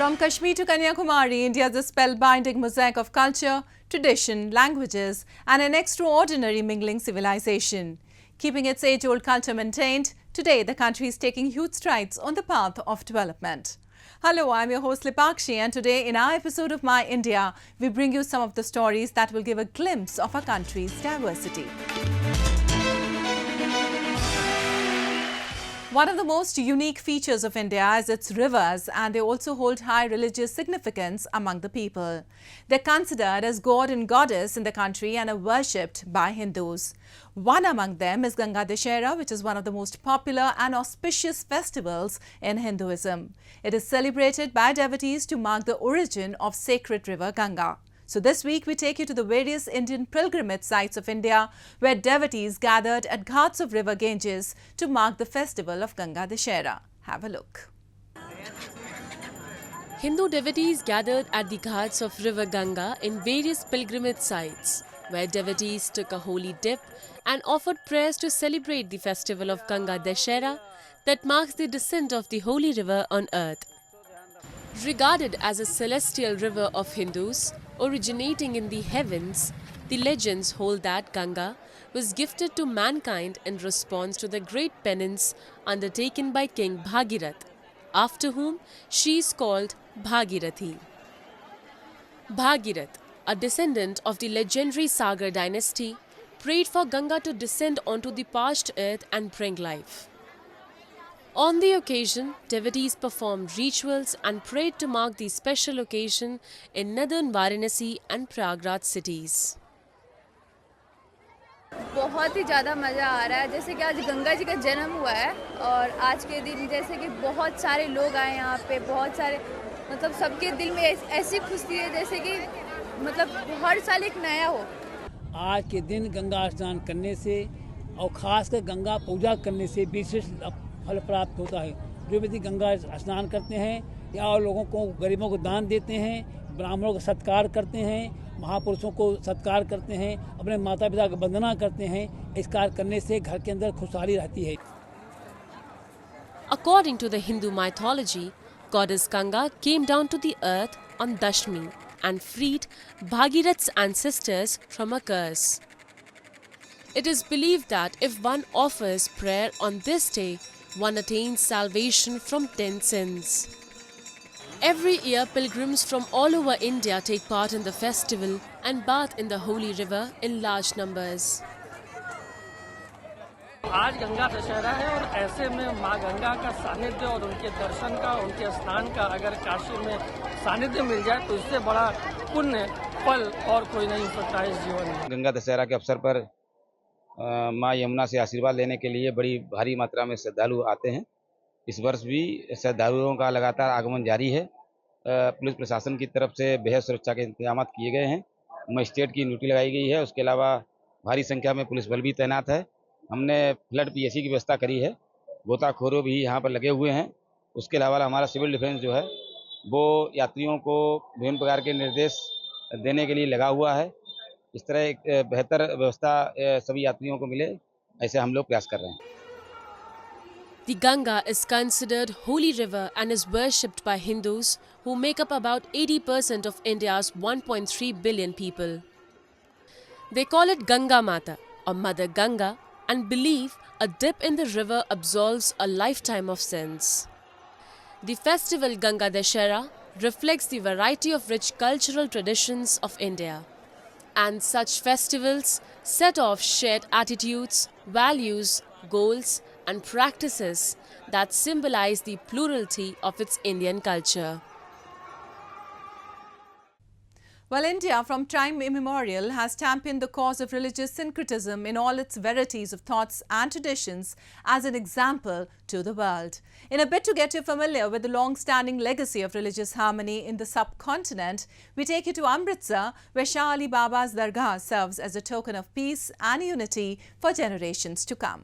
From Kashmir to Kanyakumari, India is a spellbinding mosaic of culture, tradition, languages and an extraordinary mingling civilization. Keeping its age-old culture maintained, today the country is taking huge strides on the path of development. Hello, I'm your host Lipakshi, and today in our episode of My India, we bring you some of the stories that will give a glimpse of our country's diversity. One of the most unique features of India is its rivers, and they also hold high religious significance among the people. They're considered as god and goddess in the country and are worshipped by Hindus. One among them is Ganga Dussehra, which is one of the most popular and auspicious festivals in Hinduism. It is celebrated by devotees to mark the origin of sacred river Ganga. So this week we take you to the various Indian pilgrimage sites of India where devotees gathered at ghats of river Ganges to mark the festival of Ganga Dussehra. Have a look. Hindu devotees gathered at the ghats of river Ganga in various pilgrimage sites where devotees took a holy dip and offered prayers to celebrate the festival of Ganga Dussehra that marks the descent of the holy river on earth. Regarded as a celestial river of Hindus, originating in the heavens, the legends hold that Ganga was gifted to mankind in response to the great penance undertaken by King Bhagirath, after whom she is called Bhagirathi. Bhagirath, a descendant of the legendary Sagar dynasty, prayed for Ganga to descend onto the parched earth and bring life. On the occasion, devotees performed rituals and prayed to mark the special occasion in northern Varanasi and Prayagraj cities. बहुत ही ज़्यादा मज़ा आ रहा है, जैसे कि आज गंगा जी का जन्म हुआ है और आज के दिन जैसे कि बहुत सारे लोग आए यहाँ पे, बहुत सारे मतलब सबके दिल में ऐसी खुशी है जैसे कि मतलब हर साल एक नया हो। आज के दिन गंगा स्नान करने से और खासकर गंगा पूजा करने से विशेष फल प्राप्त होता है। जो व्यक्ति गंगा स्नान करते हैं या और लोगों को गरीबों को दान देते हैं, ब्राह्मणों का सत्कार करते हैं, महापुरुषों को सत्कार करते हैं, अपने माता पिता की वंदना करते हैं, इस कार्य करने से घर के अंदर खुशहाली रहती है। According to the Hindu mythology, goddess Ganga came down to the earth on Dashmi and freed Bhagirath's ancestors from a curse. It is believed that if one offers prayer on this day, one attains salvation from 10 sins. Every year, pilgrims from all over India take part in the festival and bath in the holy river in large numbers. आज गंगा दशहरा है और ऐसे में माँ गंगा का सानिध्य और उनके दर्शन का, उनके स्नान का अगर काशी में सानिध्य मिल जाए तो इससे बड़ा पुण्य फल और कोई नहीं हो सकता है इस जीवन में। गंगा दशहरा के अवसर पर माँ यमुना से आशीर्वाद लेने के लिए बड़ी भारी मात्रा में श्रद्धालु आते हैं। इस वर्ष भी श्रद्धालुओं का लगातार आगमन जारी है। पुलिस प्रशासन की तरफ से बेहद सुरक्षा के इंतजाम किए गए हैं। मजिस्ट्रेट की ड्यूटी लगाई गई है। उसके अलावा भारी संख्या में पुलिस बल भी तैनात है। हमने फ्लड पीएसी की व्यवस्था करी है। गोताखोरों भी यहाँ पर लगे हुए हैं। उसके अलावा हमारा सिविल डिफेंस जो है वो यात्रियों को विभिन्न प्रकार के निर्देश देने के लिए लगा हुआ है। इस तरह एक बेहतर व्यवस्था सभी यात्रियों को मिले, ऐसे हम लोग प्रयास कर रहे हैं। The Ganga is considered holy river and is worshipped by Hindus who make up about 80% of India's 1.3 billion people. They call it Ganga Mata or Mother Ganga and believe a dip in the river absolves a lifetime of sins. The festival Ganga Dussehra reflects the variety of rich cultural traditions of India. And such festivals set off shared attitudes, values, goals and practices that symbolize the plurality of its Indian culture. Well, India from time immemorial has championed the cause of religious syncretism in all its varieties of thoughts and traditions as an example to the world. In a bid to get you familiar with the long-standing legacy of religious harmony in the subcontinent, we take you to Amritsar, where Shah Ali Baba's Dargah serves as a token of peace and unity for generations to come.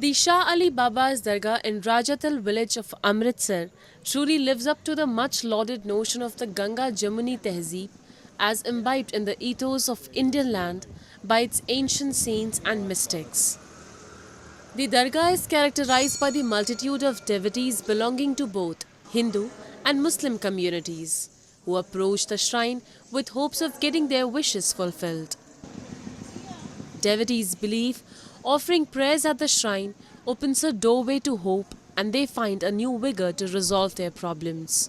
The Shah Ali Baba's Dargah in Rajatal village of Amritsar truly lives up to the much lauded notion of the Ganga Jamuni Tehzeeb as imbibed in the ethos of Indian land by its ancient saints and mystics. The dargah is characterized by the multitude of devotees belonging to both Hindu and Muslim communities, who approach the shrine with hopes of getting their wishes fulfilled. Devotees believe offering prayers at the shrine opens a doorway to hope, and they find a new vigor to resolve their problems.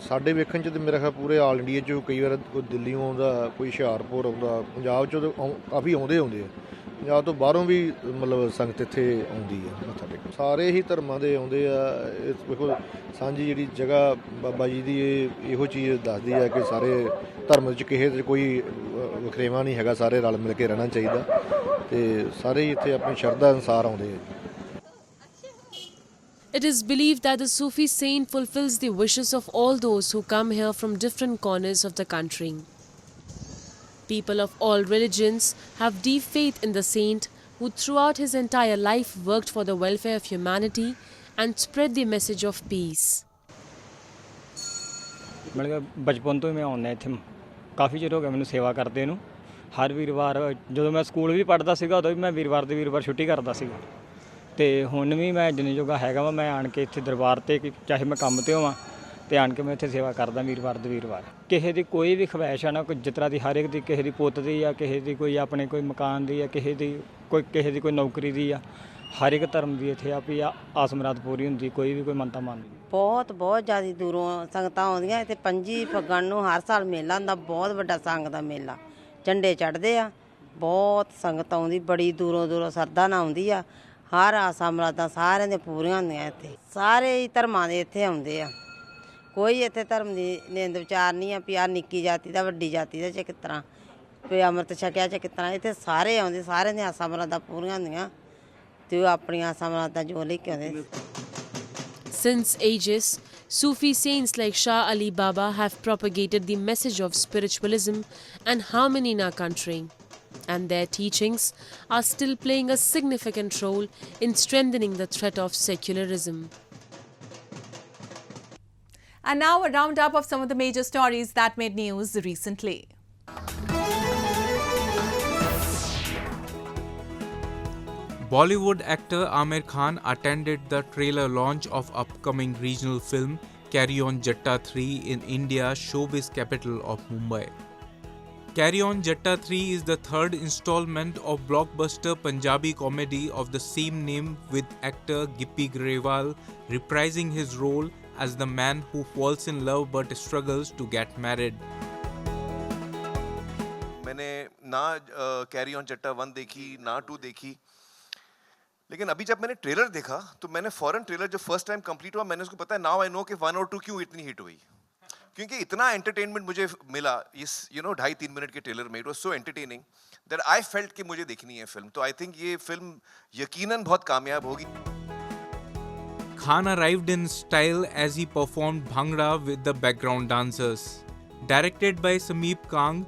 ਸਾਡੇ ਵੇਖਣ 'ਚ ਤਾਂ ਮੇਰਾ ਖਿਆਲ ਪੂਰੇ all India 'ਚੋਂ ਕਈ ਵਾਰ ਕੋਈ ਦਿੱਲੀੋਂ ਆਉਂਦਾ, ਕੋਈ ਹੁਸ਼ਿਆਰਪੁਰ ਆਉਂਦਾ, ਪੰਜਾਬ 'ਚੋਂ ਤਾਂ ਕਾਫੀ ਆਉਂਦੇ ਆ। ਪੰਜਾਬ ਤੋਂ ਬਾਹਰੋਂ ਵੀ ਮਤਲਬ ਸੰਗਤ ਇੱਥੇ ਆਉਂਦੀ ਆ ਮੱਥਾ ਟੇਕਣ। ਸਾਰੇ ਹੀ ਧਰਮਾਂ ਦੇ ਆਉਂਦੇ ਆ। ਵੇਖੋ ਸਾਂਝੀ ਜਿਹੜੀ ਜਗ੍ਹਾ ਬਾਬਾ ਜੀ ਦੀ ਇਹੋ ਚੀਜ਼ ਦੱਸਦੀ ਆ ਕਿ ਸਾਰੇ ਧਰਮ 'ਚ ਕਿਸੇ 'ਚ ਕੋਈ ਵਖਰੇਵਾਂ ਨਹੀਂ ਹੈਗਾ, ਸਾਰੇ ਰਲ ਮਿਲ ਕੇ ਰਹਿਣਾ ਚਾਹੀਦਾ ਤੇ ਸਾਰੇ ਹੀ ਇੱਥੇ ਆਪਣੀ ਸ਼ਰਧਾ ਅਨੁਸਾਰ ਆਉਂਦੇ ਆ। It is believed that the Sufi saint fulfills the wishes of all those who come here from different corners of the country. People of all religions have deep faith in the saint, who throughout his entire life worked for the welfare of humanity and spread the message of peace. बचपन तो मैं आउंदा इत्थे काफ़ी चिर हो गया मैनूं सेवा करदे नूं। हर वीरवार जदों मैं स्कूल भी पढ़दा सीगा उदों भी मैं वीरवार दे वीरवार छुट्टी करदा सीगा ते हुण भी मैं जिन्ने जोगा हैगा वा मैं आण के इत्थे दरबार ते चाहे मैं काम ते होवां ते आण के मैं इत्थे सेवा करदा वीरवार दे वीरवार। किसी दी कोई भी ख्वाहिश है ना, कोई जिस तरह दी हर एक दी, किसी दी पुत्त दी या किसी दी कोई अपने कोई मकान दी या किसी दी कोई नौकरी दी या हर एक धर्म दी इत्थे भी आस मुराद पूरी हुंदी, कोई भी कोई मनता मंनदी। बहुत ज़्यादा दूरों संगतां आउंदियां इत्थे। 25 फग्गण नूं हर साल मेला हुंदा, बहुत वड्डा संग दा मेला, झंडे चढ़दे आ, बहुत संगत आउंदी, बड़ी दूरों सरदा नाल आउंदी आ। हर आसां मुरादां सारिआं दी पूरीआं हुंदियां इत्थे। सारे ही धर्मां दे इत्थे आउंदे आ, कोई इत्थे धर्म दी निंद विचार नहीं आ भी आ निक्की जाति दा वड्डी जाति दा च किस तरह भी अमृत छकिया च किस तरह। इत्थे सारे आउंदे, सारेआं दी आसां मुरादां पूरीआं हुंदियां ते ओह अपणियां आसां मुरादां जो लेके आउंदे। Since ages, Sufi saints like Shah Ali Baba have propagated the message of spiritualism and harmony in our country, and their teachings are still playing a significant role in strengthening the threat of secularism. And now a roundup of some of the major stories that made news recently. Bollywood actor Amir Khan attended the trailer launch of upcoming regional film Cary on Jatta 3 in India's showbiz capital of Mumbai. Cary on Jatta 3 is the third installment of blockbuster Punjabi comedy of the same name, with actor Gippy Grewal reprising his role as the man who falls in love but struggles to get married. मैंने ना carry on जट्टा 1 देखी ना 2 देखी, लेकिन अभी जब मैंने ट्रेलर देखा तो मैंने फॉरेन ट्रेलर जो फर्स्ट टाइम कंप्लीट हुआ मैंने उसको पता नाउ आई नो कि 1 और 2 क्यों इतनी हिट हुई, क्योंकि इतना एंटरटेनमेंट मुझे मिला इस 2.5-3 मिनट के ट्रेलर में। It was so entertaining that I felt कि मुझे देखनी है फिल्म। तो आई थिंक ये फिल्म यकीनन बहुत कामयाब होगी। Khan arrived in style as he performed Bhangra with the background dancers. Directed by Sameep Kang,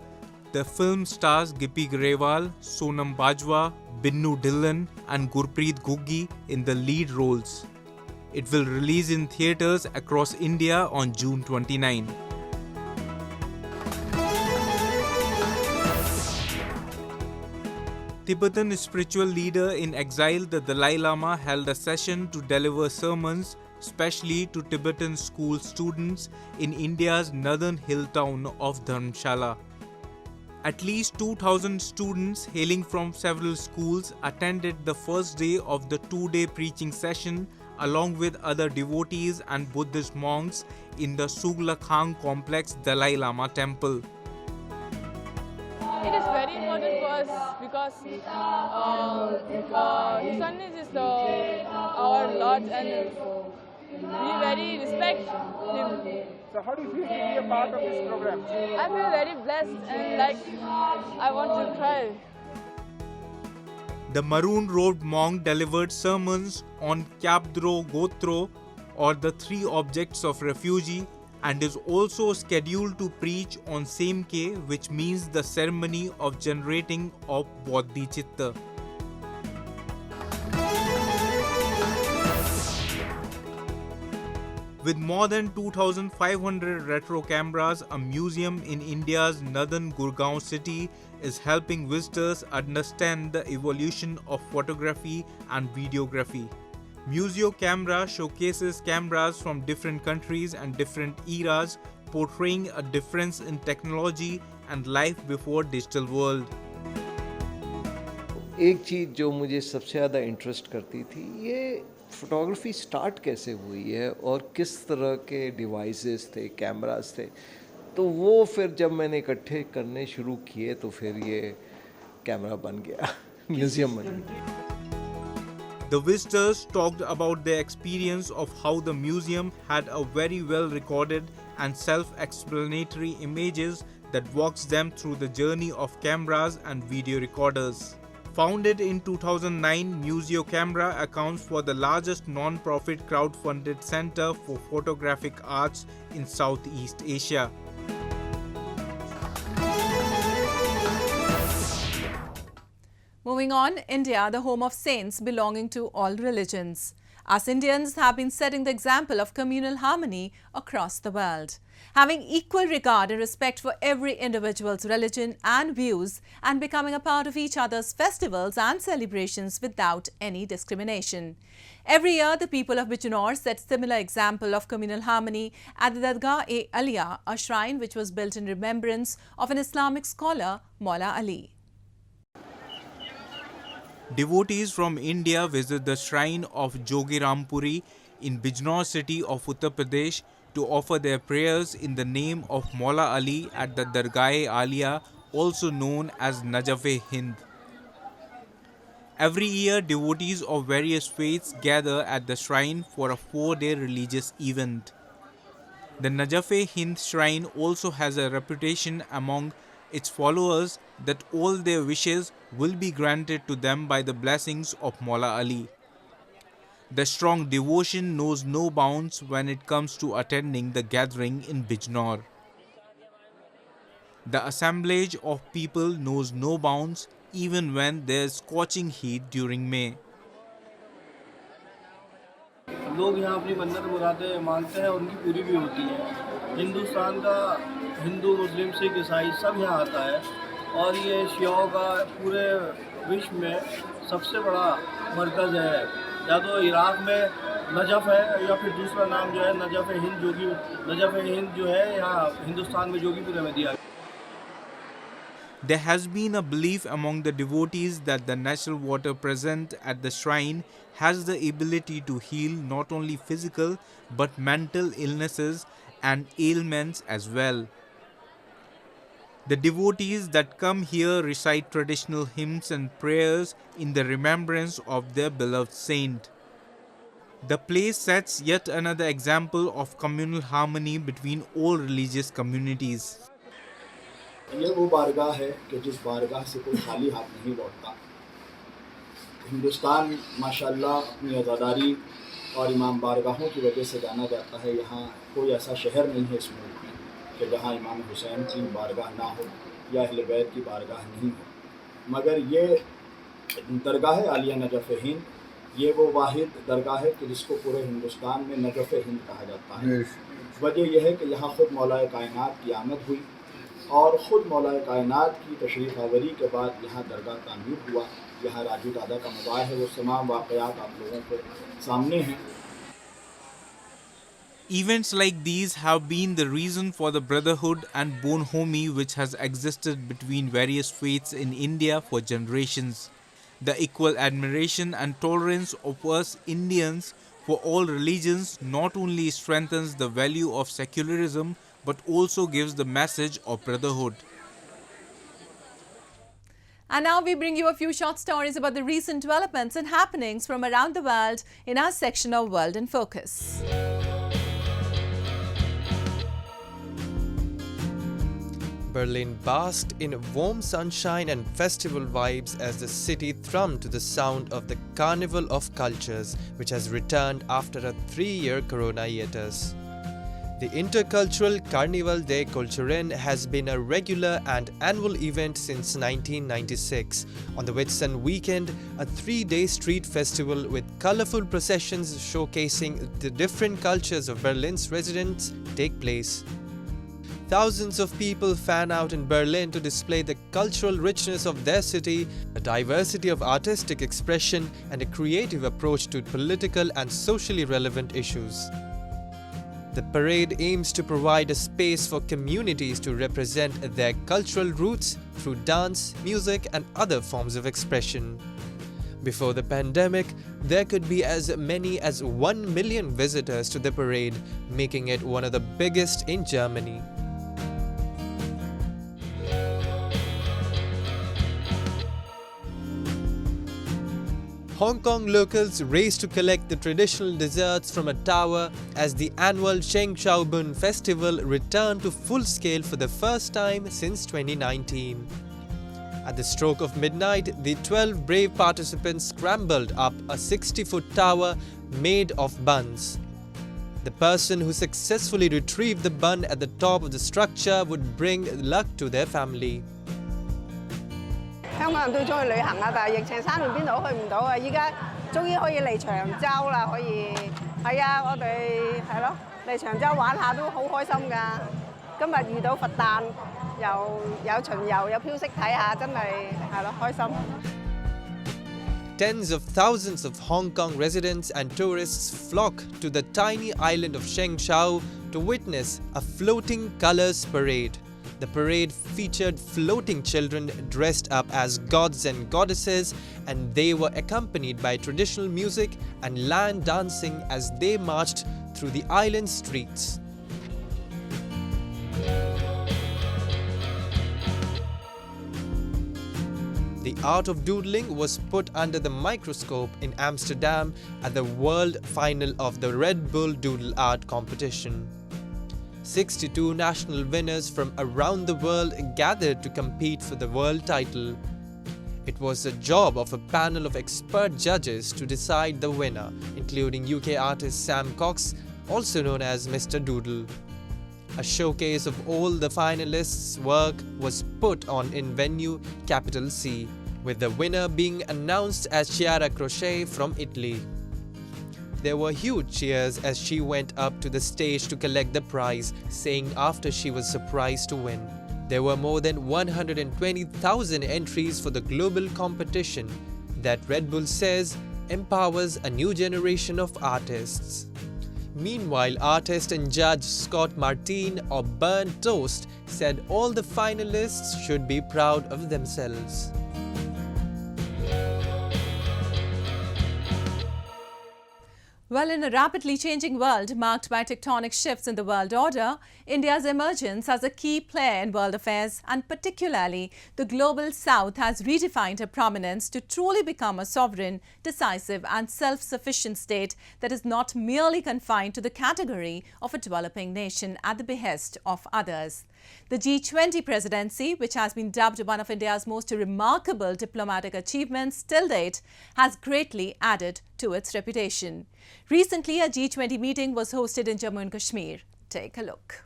the film stars Gippy Grewal, Sonam Bajwa, Binnu Dhillon and Gurpreet Guggi in the lead roles. It will release in theatres across India on June 29. Tibetan spiritual leader in exile, the Dalai Lama, held a session to deliver sermons, especially to Tibetan school students in India's northern hill town of Dharamsala. At least 2,000 students hailing from several schools attended the first day of the 2-day preaching session, along with other devotees and Buddhist monks in the Suglakhang complex Dalai Lama temple. It is very important for us because Sun is our Lord and we very respect him. So how do you feel to be a part of this program? I feel very blessed and I want to cry. The maroon-robed monk delivered sermons on Kyabdro Gotro, or the 3 objects of refugee, and is also scheduled to preach on Semke, which means the ceremony of generating of Bodhicitta. With more than 2,500 retro cameras, a museum in India's northern Gurugram city is helping visitors understand the evolution of photography and videography. Museo Camera showcases cameras from different countries and different eras, portraying a difference in technology and life before digital world. एक चीज़ जो मुझे सबसे ज़्यादा interest करती थी, ये photography start कैसे हुई है और किस तरह के डिवाइसेस थे, कैमरास थे। तो वो फिर जब मैंने इकट्ठे करने शुरू किए तो फिर ये कैमरा बन गया, म्यूजियम बन गया। The visitors talked about their experience of how the museum had a very well recorded and self-explanatory images that walks them through the journey of cameras and video recorders. Founded in 2009, Museo Camera accounts for the largest non-profit crowd-funded center for photographic arts in Southeast Asia. Moving on, India, the home of saints belonging to all religions. Us Indians have been setting the example of communal harmony across the world. Having equal regard and respect for every individual's religion and views, and becoming a part of each other's festivals and celebrations without any discrimination. Every year, the people of Bijnor set similar example of communal harmony at the Dargah-e-Aliyah, a shrine which was built in remembrance of an Islamic scholar, Maula Ali. Devotees from India visit the shrine of Jogirampuri in Bijnor city of Uttar Pradesh to offer their prayers in the name of Maula Ali at the Dargah-e-Aliyah, also known as Najaf-e-Hind. Every year, devotees of various faiths gather at the shrine for a 4-day religious event. The Najaf-e-Hind shrine also has a reputation among its followers that all their wishes will be granted to them by the blessings of Maula Ali. The strong devotion knows no bounds when it comes to attending the gathering in Bijnor. The assemblage of people knows no bounds even when there is scorching heat during May. लोग यहाँ अपनी मन्नत मुरादें मांगते हैं और उनकी पूरी भी होती है। हिंदुस्तान का हिंदू, मुस्लिम, सिख, ईसाई सब यहाँ आता है और ये शियाओं का पूरे विश्व में सबसे बड़ा मरकज़ है। या तो इराक़ में नजफ़ है या फिर दूसरा नाम जो है नजफ़-ए-हिंद, नजफ़-ए-हिंद जो है यहाँ हिंदुस्तान में जोगीपुरा में दिया। There has been a belief among the devotees that the natural water present at the shrine has the ability to heal not only physical but mental illnesses and ailments as well. The devotees that come here recite traditional hymns and prayers in the remembrance of their beloved saint. The place sets yet another example of communal harmony between all religious communities. ये वो बारगाह है कि जिस बारगाह से कोई खाली हाथ नहीं लौटता। हिंदुस्तान माशाल्लाह अपनी आज़ादारी और इमाम बारगाहों की वजह से जाना जाता है। यहाँ कोई ऐसा शहर नहीं है इस मुल्क में कि जहाँ इमाम हुसैन की बारगाह ना हो या अहले बैत की बारगाह नहीं हो। मगर ये दरगाह आलिया नजफ़-ए-हिंद, ये वो वाहिद दरगाह है कि जिसको पूरे हिंदुस्तान में नजफ़-ए-हिंद कहा जाता है। वजह यह है कि यहाँ ख़ुद मौलाए कायनात की आमद हुई और ख़ुद मौलाए कायनात की तशरीफ़ आवरी के बाद यहाँ दरगाह तामीर हुआ। यहाँ राजू दादा का मज़ार है, वो तमाम वाक़यात आप लोगों के सामने हैं। Events like these have been the reason for the brotherhood and bonhomie which has existed between various faiths in India for generations. The equal admiration and tolerance of us Indians for all religions not only strengthens the value of secularism but also gives the message of brotherhood. And now we bring you a few short stories about the recent developments and happenings from around the world in our section of World in Focus. Berlin basked in warm sunshine and festival vibes as the city thrummed to the sound of the Carnival of Cultures, which has returned after a 3-year corona hiatus. The Intercultural Carnival des Culturen has been a regular and annual event since 1996. On the Whitsun weekend, a 3-day street festival with colorful processions showcasing the different cultures of Berlin's residents take place. Thousands of people fan out in Berlin to display the cultural richness of their city, a diversity of artistic expression, and a creative approach to political and socially relevant issues. The parade aims to provide a space for communities to represent their cultural roots through dance, music, and other forms of expression. Before the pandemic, there could be as many as 1 million visitors to the parade, making it one of the biggest in Germany. Hong Kong locals race to collect the traditional desserts from a tower as the annual Sheng Shao Bun festival returned to full scale for the first time since 2019. At the stroke of midnight, the 12 brave participants scrambled up a 60-foot tower made of buns. The person who successfully retrieved the bun at the top of the structure would bring luck to their family. 香港人都中意旅行啊，但係疫情3年邊度都去唔到啊！依家終於可以嚟長洲啦，可以係啊！我哋係咯嚟長洲玩下都好開心㗎。今日遇到佛誕，又有巡遊，有飄色睇下，真係係咯開心。Tens of thousands of Hong Kong residents and tourists flock to the tiny island of Sheng Shao to witness a floating colors parade. The parade featured floating children dressed up as gods and goddesses, and they were accompanied by traditional music and land dancing as they marched through the island streets. The art of doodling was put under the microscope in Amsterdam at the world final of the Red Bull Doodle Art competition. 62 national winners from around the world gathered to compete for the world title. It was the job of a panel of expert judges to decide the winner, including UK artist Sam Cox, also known as Mr. Doodle. A showcase of all the finalists' work was put on in venue Capital C, with the winner being announced as Chiara Crochet from Italy. There were huge cheers as she went up to the stage to collect the prize, saying after she was surprised to win. There were more than 120,000 entries for the global competition that Red Bull says empowers a new generation of artists. Meanwhile, artist and judge Scott Martin of Burnt Toast said all the finalists should be proud of themselves. Well, in a rapidly changing world marked by tectonic shifts in the world order, India's emergence as a key player in world affairs, and particularly the global south, has redefined her prominence to truly become a sovereign, decisive and self-sufficient state that is not merely confined to the category of a developing nation at the behest of others. The G20 presidency, which has been dubbed one of India's most remarkable diplomatic achievements till date, has greatly added to its reputation. Recently, a G20 meeting was hosted in Jammu and Kashmir. Take a look.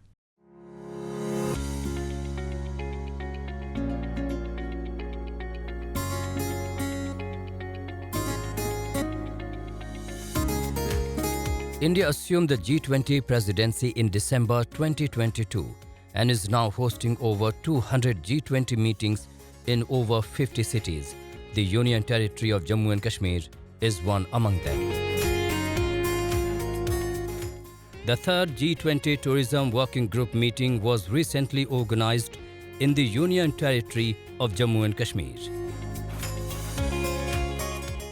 India assumed the G20 presidency in December 2022 and is now hosting over 200 G20 meetings in over 50 cities. The Union Territory of Jammu and Kashmir is one among them. The third G20 Tourism Working Group meeting was recently organized in the Union Territory of Jammu and Kashmir.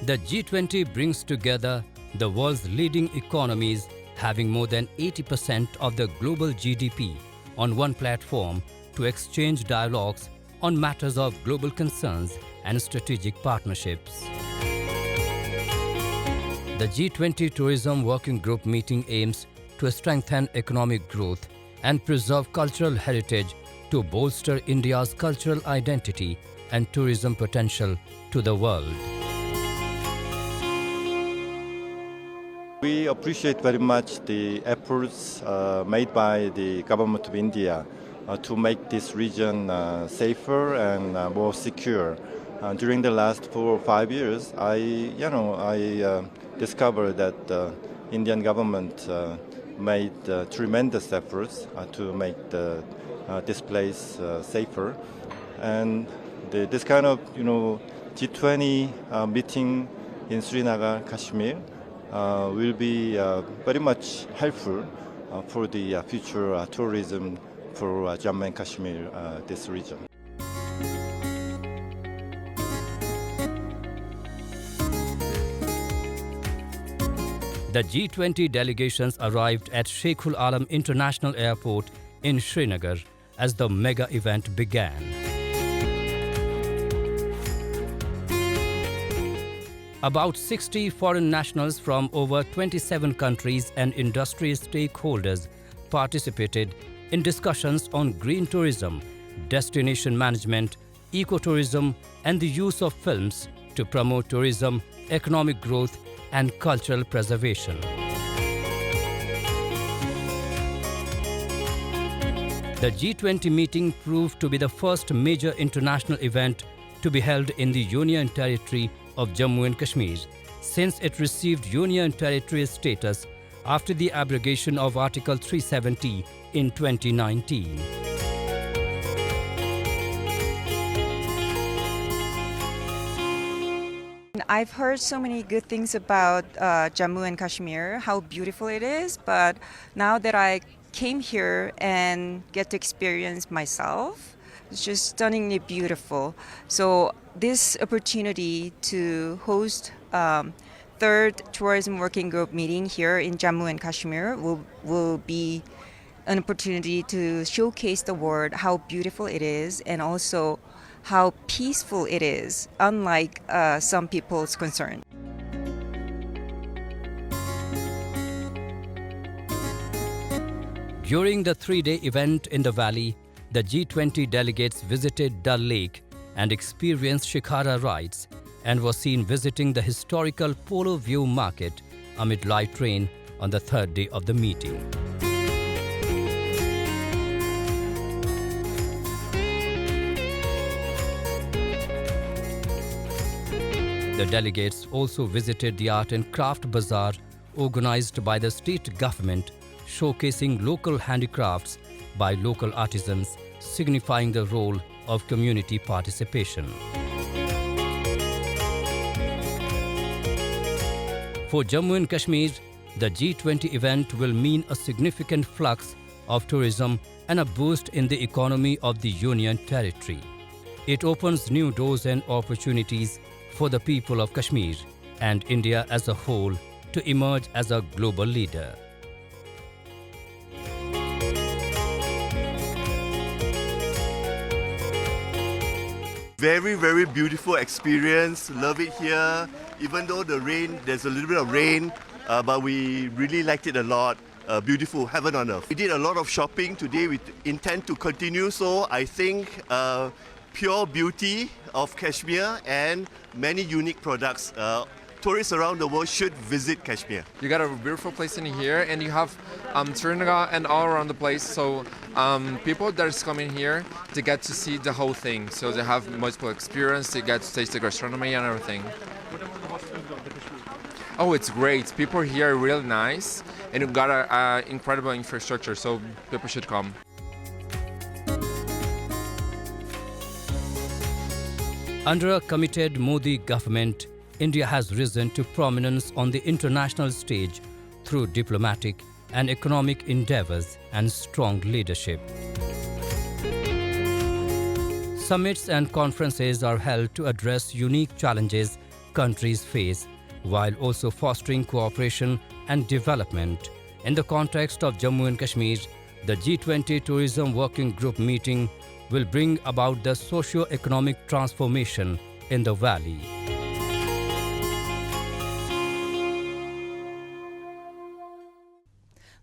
The G20 brings together the world's leading economies having more than 80% of the global GDP on one platform to exchange dialogues on matters of global concerns and strategic partnerships. The G20 Tourism Working Group meeting aims to strengthen economic growth and preserve cultural heritage to bolster India's cultural identity and tourism potential to the world. We appreciate very much the efforts made by the government of India to make this region safer and more secure. During the last 4 or 5 years, I discovered that the Indian government made tremendous efforts to make the this place safer. And this kind of G20 meeting in Srinagar, Kashmir will be very much helpful for the future tourism for Jammu and Kashmir, this region. The G20 delegations arrived at Sheikhul Alam International Airport in Srinagar as the mega event began. About 60 foreign nationals from over 27 countries and industry stakeholders participated in discussions on green tourism, destination management, ecotourism, and the use of films to promote tourism, economic growth, and cultural preservation. The G20 meeting proved to be the first major international event to be held in the Union Territory of Jammu and Kashmir since it received Union Territory status after the abrogation of Article 370 in 2019. I've heard so many good things about Jammu and Kashmir, how beautiful it is, but now that I came here and get to experience myself, it's just stunningly beautiful. So this opportunity to host third tourism working group meeting here in Jammu and Kashmir will be an opportunity to showcase the world how beautiful it is and also how peaceful it is, unlike some people's concern. During the three-day event in the valley, the G20 delegates visited Dal Lake and experienced shikara rides and was seen visiting the historical Polo View Market amid light rain on the third day of the meeting. The delegates also visited the Art and Craft Bazaar organized by the state government, showcasing local handicrafts by local artisans, signifying the role of community participation. For Jammu and Kashmir, the G20 event will mean a significant flux of tourism and a boost in the economy of the Union Territory. It opens new doors and opportunities for the people of Kashmir and India as a whole to emerge as a global leader. Very, very beautiful experience. Love it here. Even though the rain, there's a little bit of rain, but we really liked it a lot. Beautiful, heaven on earth. We did a lot of shopping today. We intend to continue. So I think pure beauty of Kashmir and many unique products. Tourists around the world should visit Kashmir. You got a beautiful place in here, and you have Srinagar and all around the place. So people that is coming here to get to see the whole thing. So they have multiple experience. They get to taste the gastronomy and everything. Oh, it's great. People here are really nice, and you've got an incredible infrastructure. So people should come. Under a committed Modi government, India has risen to prominence on the international stage through diplomatic and economic endeavors and strong leadership. Summits and conferences are held to address unique challenges countries face, while also fostering cooperation and development. In the context of Jammu and Kashmir, the G20 Tourism Working Group meeting will bring about the socio-economic transformation in the valley.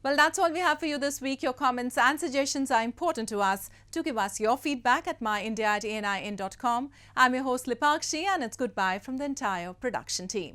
Well, that's all we have for you this week. Your comments and suggestions are important to us. Do give us your feedback at myindia@anin.com. I'm your host Lipakshi, and it's goodbye from the entire production team.